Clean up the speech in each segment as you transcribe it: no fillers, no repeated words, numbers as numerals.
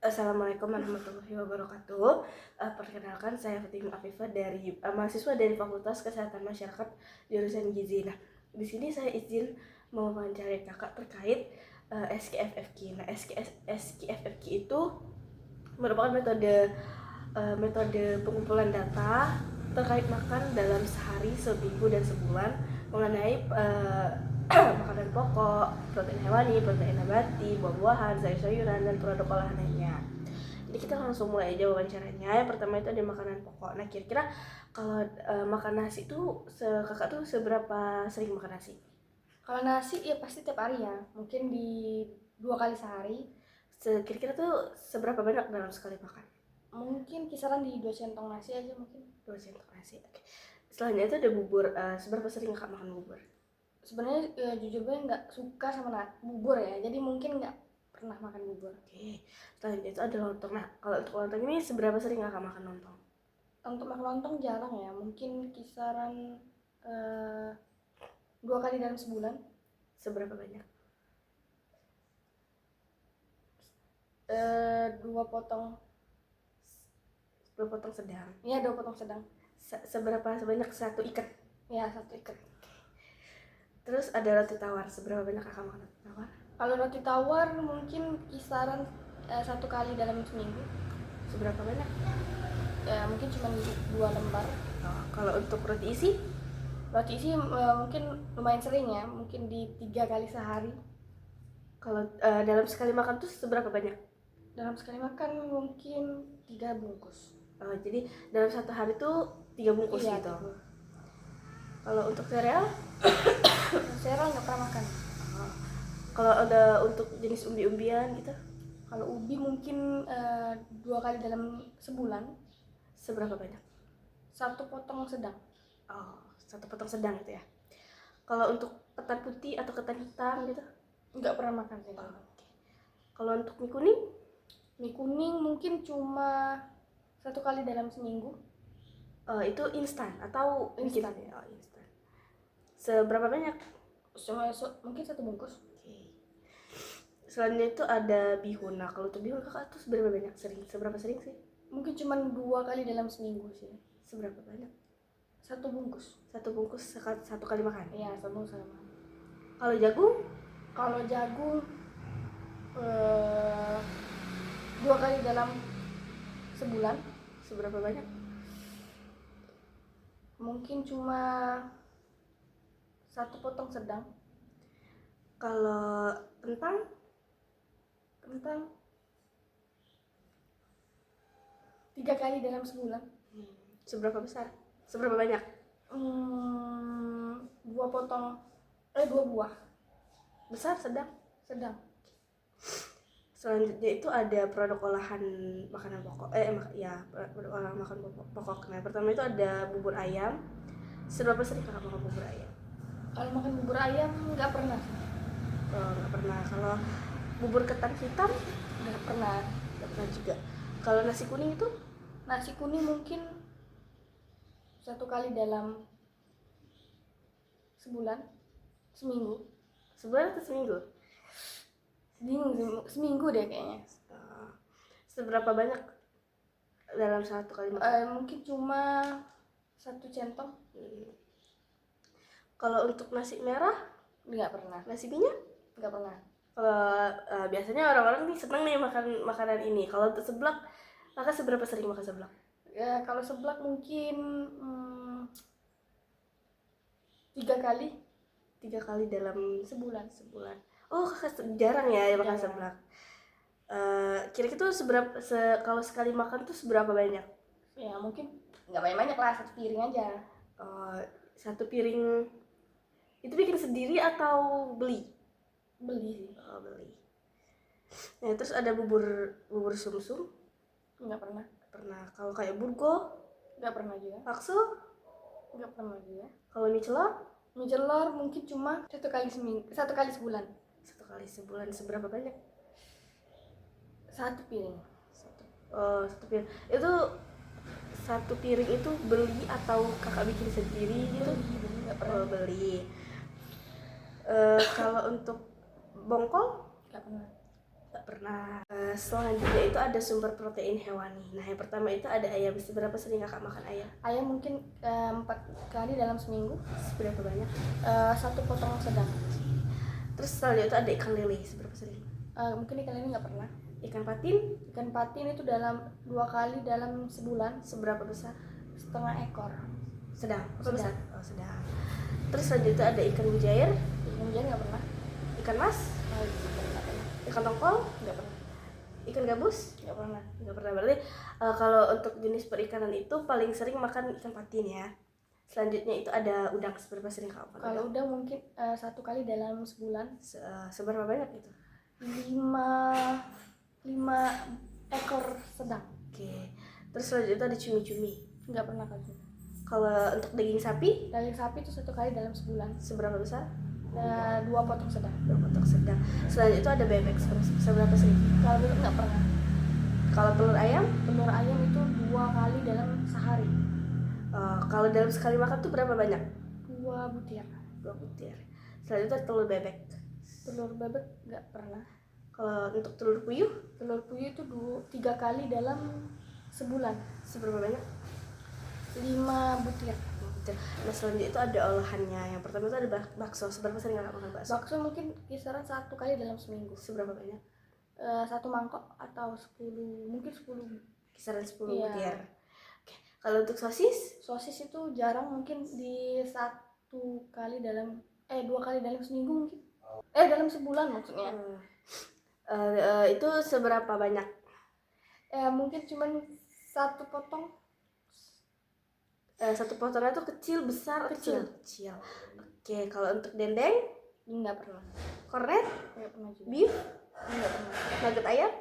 Assalamualaikum warahmatullahi wabarakatuh. Perkenalkan, saya Fatimah Afifah dari mahasiswa dari Fakultas Kesehatan Masyarakat jurusan Gizi. Nah, di sini saya izin mewawancarai kakak terkait SKFFQ. Nah, SKFFQ itu merupakan metode pengumpulan data terkait makan dalam sehari, seminggu, dan sebulan mengenai makanan pokok, protein hewani, protein nabati, buah-buahan, sayur-sayuran, dan produk olahan lainnya. Jadi kita langsung mulai aja wawancaranya. Yang pertama itu ada makanan pokok. Nah, kira-kira kalau makan nasi tuh kakak tuh seberapa sering makan nasi? Kalau nasi ya pasti tiap hari ya, mungkin di 2 kali sehari. Kira-kira tuh seberapa banyak dalam sekali makan? Mungkin kisaran di 2 centong nasi aja mungkin. 2 sendok nasi. Oke. Selanjutnya itu ada bubur. Seberapa sering kakak makan bubur? Sebenarnya jujur gue nggak suka sama bubur ya, jadi mungkin nggak pernah makan bubur. Oke. Selanjutnya itu ada lontong. Nah, kalau untuk lontong ini seberapa sering kakak makan lontong? Untuk makan lontong jarang ya, mungkin kisaran 2 kali dalam sebulan. Seberapa banyak? 2 potong. 2 potong sedang. Iya, 2 potong sedang. Seberapa sebanyak satu ikat? Ya, 1 ikat. Terus ada roti tawar. Seberapa banyak kakak makan roti tawar? Kalau roti tawar mungkin kisaran 1 kali dalam seminggu. Seberapa banyak? Ya, mungkin cuma 2 lembar. Kalau untuk roti isi? Roti isi mungkin lumayan sering ya, mungkin di 3 kali sehari. Kalau dalam sekali makan tuh seberapa banyak? Dalam sekali makan mungkin 3 bungkus. Jadi dalam satu hari tuh 3 bungkus Iya, gitu. 3. Kalau untuk sereal? Sereal nggak pernah makan. Kalau ada untuk jenis umbi-umbian gitu? Kalau ubi mungkin 2 kali dalam sebulan. Seberapa banyak? 1 potong sedang. Satu potong sedang gitu ya. Kalau untuk ketan putih atau ketan hitam gitu? Nggak pernah makan sih. Kalau untuk mie kuning? Mie kuning mungkin cuma 1 kali dalam seminggu. Itu instan atau Instan. Instan. Seberapa banyak? Cuma mungkin 1 bungkus. Selanjutnya itu ada bihun. Nah, kalau untuk bihun kakak tuh seberapa banyak? Seberapa sering sih? Mungkin cuma 2 kali dalam seminggu sih. Seberapa banyak? 1 bungkus. 1 bungkus satu kali makan? Iya, 1 bungkus sama. Kalau jagung? Kalau jagung 2 kali dalam sebulan. Seberapa banyak? Mungkin cuma 1 potong sedang. Kalau kentang? 3 kali dalam sebulan. Seberapa besar? Seberapa banyak? 2 potong 2 buah. Besar, sedang? Sedang. Selanjutnya itu ada produk olahan makanan pokok. Produk olahan makanan pokok. Nah, pertama itu ada bubur ayam. Seberapa sering kakak makan bubur ayam? Kalau makan bubur ayam nggak pernah. Nggak pernah. Kalau bubur ketan hitam? Nggak pernah. Nggak pernah juga. Kalau nasi kuning itu? Nasi kuning mungkin 1 kali dalam sebulan, seminggu. Sebulan atau seminggu? Seminggu deh kayaknya. Seberapa banyak dalam 1 kali makan? Mungkin cuma 1 centong. Kalau untuk nasi merah? Nggak pernah. Nasi minyak? Nggak pernah. Kalau biasanya orang-orang nih seneng nih makan makanan ini. Kalau untuk seblak, kakak seberapa sering makan seblak? Ya, kalau seblak mungkin 3 kali. 3 kali dalam Sebulan. Oh, kakak jarang ya makan Jarang. seblak. Kira-kira tuh kalau sekali makan tuh seberapa banyak? Ya mungkin nggak banyak-banyak lah, 1 piring aja. 1 piring itu bikin sendiri atau beli? Beli sih. Beli. Nah, terus ada bubur sumsum? Nggak pernah. Kalau kayak burgo? Nggak pernah juga. Bakso? Nggak pernah juga. Kalau mie celor? Mie celor mungkin cuma 1 kali seminggu, 1 kali sebulan. 1 kali sebulan. Seberapa banyak? 1 piring. 1 piring. Itu 1 piring itu beli atau kakak bikin sendiri gitu? Beli, nggak pernah. Beli. Kalau untuk bongkol? Nggak pernah. Nggak pernah. Selanjutnya itu ada sumber protein hewani. Nah, yang pertama itu ada ayam. Seberapa sering kakak makan ayam? Ayam mungkin 4 kali dalam seminggu. Seberapa banyak? Satu potong sedang. Terus selanjutnya itu ada ikan lele. Seberapa sering? Mungkin ikan ini nggak pernah. Ikan patin? Ikan patin itu 2 kali dalam sebulan. Seberapa besar? Setengah ekor. Sedang? Sedang. Besar? Oh, sedang. Terus selanjutnya ada ikan mujair. Ikan mujair nggak pernah. Ikan mas? Nggak pernah. Ikan tongkol? Nggak pernah. Ikan gabus? Nggak pernah. Nggak pernah. Berarti kalau untuk jenis perikanan itu paling sering makan ikan patin ya. Selanjutnya itu ada udang. Seberapa sering kakak makan Kalau udang? udah mungkin 1 kali dalam sebulan. Seberapa banyak itu? 5 ekor sedang. Oke. Terus selanjutnya ada cumi-cumi. Nggak pernah kali. Kalau untuk daging sapi, Daging sapi itu 1 kali dalam sebulan. seberapa besar? 2 potong sedang. 2 potong sedang. Selanjutnya itu ada bebek. Seberapa sering? Kalau bebek nggak pernah. Kalau telur ayam? Telur ayam itu 2 kali dalam sehari. Kalau dalam sekali makan tuh berapa banyak? 2 butir. 2 butir. Selanjutnya telur bebek. Telur bebek nggak pernah. Kalau untuk telur puyuh, Telur puyuh itu 3 kali dalam sebulan. seberapa banyak? 5 butir. 2 butir. Nah, selanjutnya itu ada olahannya. Yang pertama itu ada bakso. Seberapa sering kakak makan bakso? Bakso mungkin kisaran 1 kali dalam seminggu. Seberapa banyak? 1 mangkok atau 10, mungkin 10. Kisaran 10 Iya. butir. Oke. Kalau untuk sosis? Sosis itu jarang, mungkin di 2 kali dalam seminggu mungkin. Dalam sebulan maksudnya. Itu seberapa banyak? Mungkin cuman 1 potong. Satu potongan itu kecil, besar, Kecil. kecil. Oke, kalau untuk dendeng, Nggak pernah. kornet, Nggak pernah juga. beef, Nggak pernah. nugget ayam,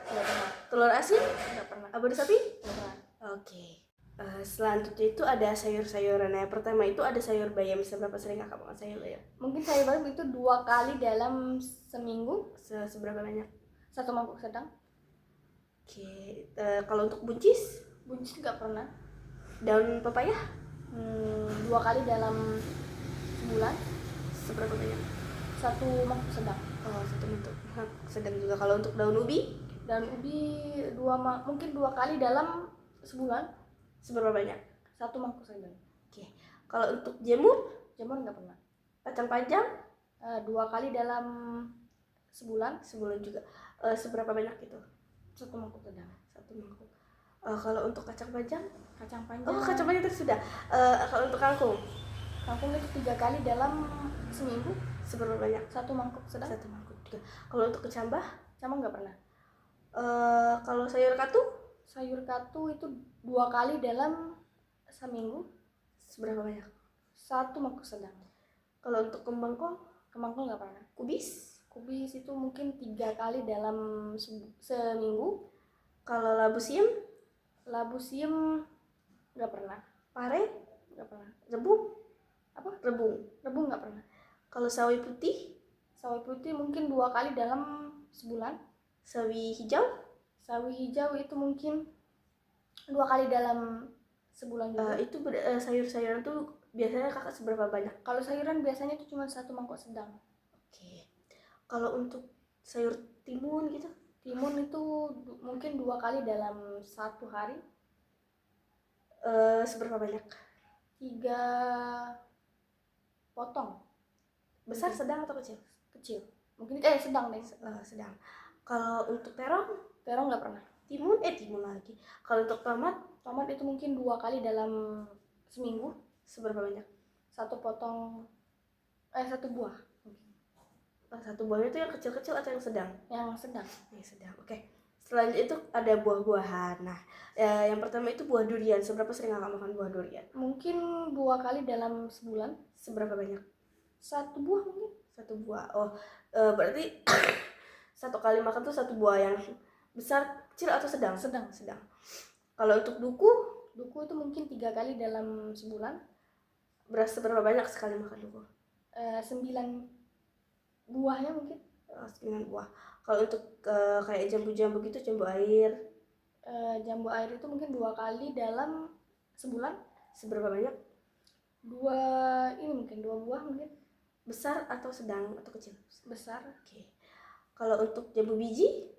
Nggak pernah. telur asin, Nggak pernah. abon sapi. Nggak pernah. Oke. Selanjutnya itu ada sayur-sayuran. Yang pertama itu ada sayur bayam. Seberapa sering kakak makan sayur bayam? Mungkin sayur bayam itu 2 kali dalam seminggu. Seberapa banyak? 1 mangkok sedang. Oke. Kalau untuk buncis, Buncis nggak pernah. daun pepaya, 2 kali dalam sebulan. seberapa banyak? 1 mangkok sedang. Oh, satu bentuk. Sedang juga. Kalau untuk daun ubi, Dan ubi mungkin 2 kali dalam sebulan. seberapa banyak? 1 mangkok sedang. Oke. Kalau untuk jamur, Jamur nggak pernah. kacang panjang, 2 kali dalam sebulan. sebulan juga. Seberapa banyak itu? 1 mangkok sedang. 1 mangkok. Kalau untuk kacang panjang, Kacang panjang. kacang panjang itu sudah. Kalau untuk kangkung, Kangkung itu 3 kali dalam seminggu. seberapa banyak? 1 mangkok sedang. 1 mangkok juga. Kalau untuk kecambah, Sama nggak pernah. kalau sayur katu, Sayur katu itu 2 kali dalam seminggu. seberapa banyak? 1 mangkok sedang. Kalau untuk kembang kol, Kemangkol nggak pernah. kubis, Kubis itu mungkin 3 kali dalam seminggu. kalau labu siam, Labu siam nggak pernah. pare, Nggak pernah. rebung, Apa? rebung. Rebung nggak pernah. Kalau sawi putih, Sawi putih mungkin 2 kali dalam sebulan. sawi hijau, Sawi hijau itu mungkin 2 kali dalam sebulan juga. itu sayur-sayuran tuh biasanya kakak seberapa banyak? Kalau sayuran biasanya itu cuma 1 mangkok sedang. Oke. Kalau untuk sayur timun gitu, Timun itu mungkin 2 kali dalam 1 hari. seberapa banyak? 3 potong. Besar, Mungkin. sedang atau kecil? Kecil. Mungkin sedang deh. Sedang. Kalau untuk terong, Terong nggak pernah. timun lagi. Kalau untuk tomat, Tomat itu mungkin 2 kali dalam seminggu. seberapa banyak? 1 potong 1 buah. Satu buahnya itu yang kecil-kecil atau yang sedang? Yang sedang. Yang sedang. Oke. Selanjutnya itu ada buah-buahan. Nah, yang pertama itu buah durian. Seberapa sering kakak makan buah durian? Mungkin 2 kali dalam sebulan. Seberapa banyak? 1 buah mungkin. 1 buah. Oh, berarti 1 kali makan tuh 1 buah yang besar, kecil atau sedang? Sedang. Sedang. Kalau untuk duku, Duku itu mungkin 3 kali dalam sebulan. seberapa banyak sekali makan duku? 9 buahnya mungkin. 9 buah. Kalau untuk kayak jambu-jambu gitu, jambu air, Jambu air itu mungkin 2 kali dalam sebulan. seberapa banyak? 2 buah mungkin. Besar atau sedang atau kecil? Besar. Oke. Kalau untuk jambu biji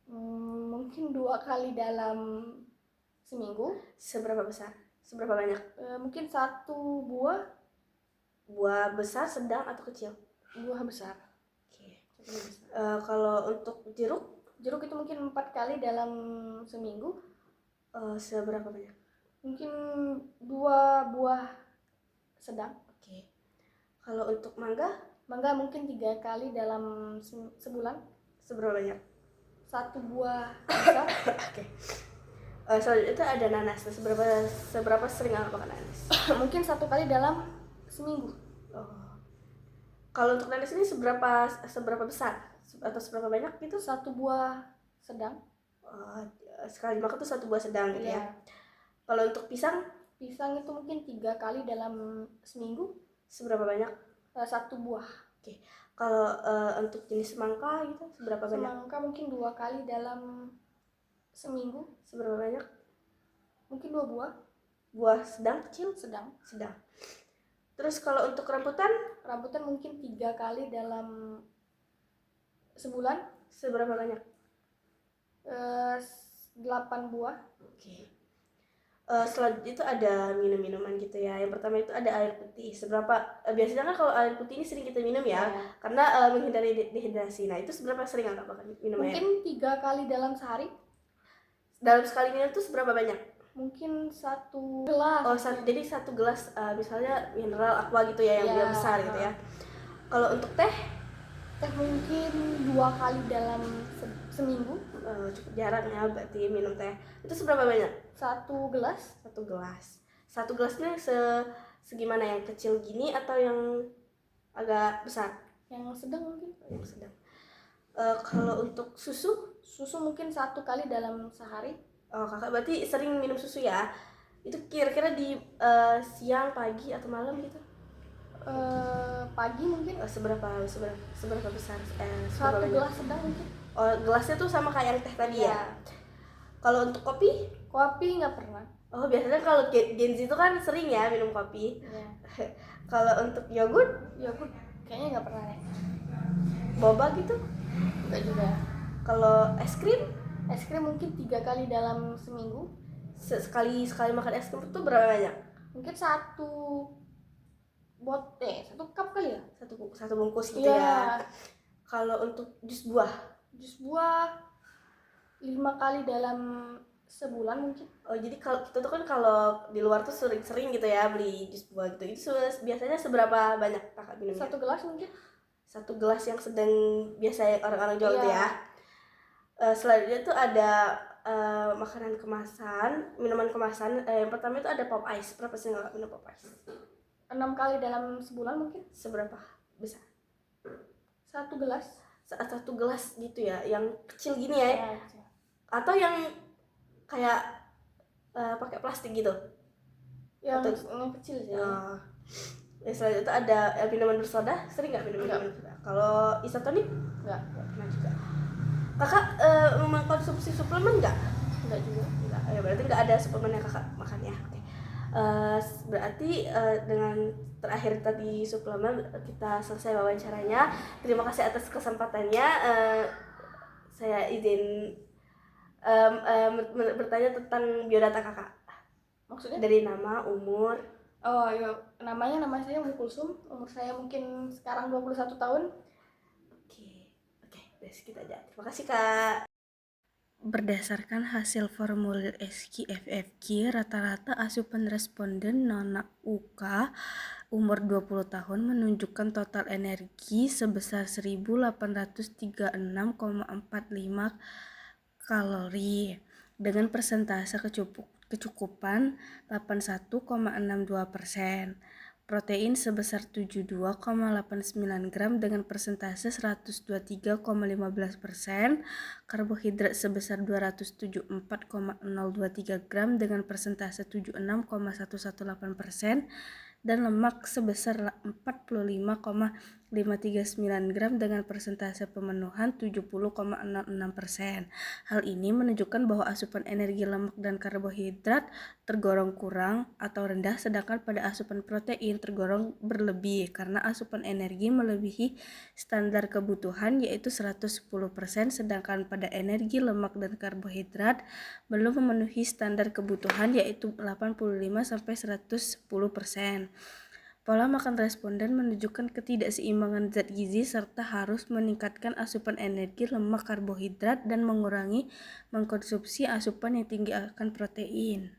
Mungkin 2 kali dalam seminggu. seberapa besar? Seberapa banyak? Mungkin 1 buah. Buah besar, sedang atau kecil? Buah besar. Oke. Satu buah besar. Kalau untuk jeruk Jeruk itu mungkin 4 kali dalam seminggu. seberapa banyak? Mungkin 2 buah sedang. Oke. Kalau untuk mangga Mangga mungkin 3 kali dalam sebulan. seberapa banyak? 1 buah besar. Oke. Selanjutnya itu ada nanas. Seberapa sering makan nanas? Mungkin 1 kali dalam seminggu. Oh. Kalau untuk nanas ini seberapa besar atau seberapa banyak gitu? 1 buah sedang. Sekali makan tuh 1 buah sedang gitu ya. Iya. Kalau untuk pisang Pisang itu mungkin 3 kali dalam seminggu. seberapa banyak? 1 buah. Oke. Kalau untuk jenis semangka gitu seberapa banyak? Semangka mungkin 2 kali dalam seminggu. Seberapa banyak? Mungkin 2 buah. Buah sedang, kecil, Sedang. Terus kalau untuk rambutan Rambutan mungkin 3 kali dalam sebulan. seberapa banyak? 8 buah. Oke. Selanjutnya itu ada minum-minuman gitu ya. Yang pertama itu ada air putih. Biasanya kan kalau air putih ini sering kita minum ya, karena menghindari dehidrasi. Nah, itu seberapa sering Kakak minum air? Mungkin 3 kali dalam sehari. Dalam sekali minum itu seberapa banyak? Mungkin 1 gelas. Jadi 1 gelas misalnya mineral aqua gitu ya, yang dia besar gitu ya. Kalau untuk teh mungkin 2 kali dalam seminggu. cukup jarang ya berarti minum teh. Itu seberapa banyak? 1 gelas. 1 gelas. 1 gelasnya segimana, yang kecil gini atau yang agak besar? Yang sedang mungkin. Yang sedang. Kalau untuk susu mungkin 1 kali dalam sehari. Kakak berarti sering minum susu ya. Itu kira-kira di siang, pagi atau malam gitu? Pagi mungkin. Seberapa besar? 1 gelas sedang mungkin. Gelasnya tuh sama kayak yang teh tadi ya. Kalau untuk kopi Nggak pernah. Biasanya kalau Gen Z itu kan sering ya minum kopi. Ya. Kalau untuk yogurt Kayaknya nggak pernah ya. boba gitu? Nggak juga. Kalau es krim Mungkin 3 kali dalam seminggu. sekali makan es krim itu berapa banyak? Mungkin 1 cup kali ya. Satu bungkus gitu ya. Kalau untuk jus buah 5 kali dalam sebulan mungkin. Jadi kalau kita tuh kan kalau di luar tuh sering gitu ya beli jus buah gitu. Itu biasanya seberapa banyak Kakak minumnya? 1 gelas mungkin. 1 gelas yang sedang biasa orang-orang jual gitu ya. Selanjutnya tuh ada minuman kemasan. Yang pertama itu ada pop ice. Berapa sih Kakak minum pop ice? 6 kali dalam sebulan mungkin. Seberapa besar? 1 gelas. 1 gelas gitu ya, yang kecil gini ya. Atau yang kayak pakai plastik gitu? Yang kecil sih. Selanjutnya itu ada minuman bersoda. Sering nggak minum minuman bersoda? Kalau isotonik? Nggak Pernah juga. Kakak mengkonsumsi suplemen nggak? Nggak juga. Nggak. Berarti nggak ada suplemen yang kakak makan ya. Oke. Berarti dengan terakhir tadi suplemen kita selesai wawancaranya. Terima kasih atas kesempatannya. Saya izin bertanya tentang biodata kakak. Maksudnya? Dari nama, umur. Nama saya Umu Kulsum. Umur saya mungkin sekarang 21 tahun. Oke, dari segitu aja. Terima kasih kak. Berdasarkan hasil formulir SKFFQ, rata-rata asupan responden Nona UK umur 20 tahun menunjukkan total energi sebesar 1836,45 kalori dengan persentase kecukupan 81,62%. Protein sebesar 72,89 gram dengan persentase 123,15%, karbohidrat sebesar 274,023 gram dengan persentase 76,118%, dan lemak sebesar 45,5 539 gram dengan persentase pemenuhan 70,66%. Hal ini menunjukkan bahwa asupan energi lemak dan karbohidrat tergolong kurang atau rendah, sedangkan pada asupan protein tergolong berlebih karena asupan energi melebihi standar kebutuhan yaitu 110%, sedangkan pada energi lemak dan karbohidrat belum memenuhi standar kebutuhan yaitu 85-110%. Pola makan responden menunjukkan ketidakseimbangan zat gizi serta harus meningkatkan asupan energi, lemak, karbohidrat, dan mengurangi mengkonsumsi asupan yang tinggi akan protein.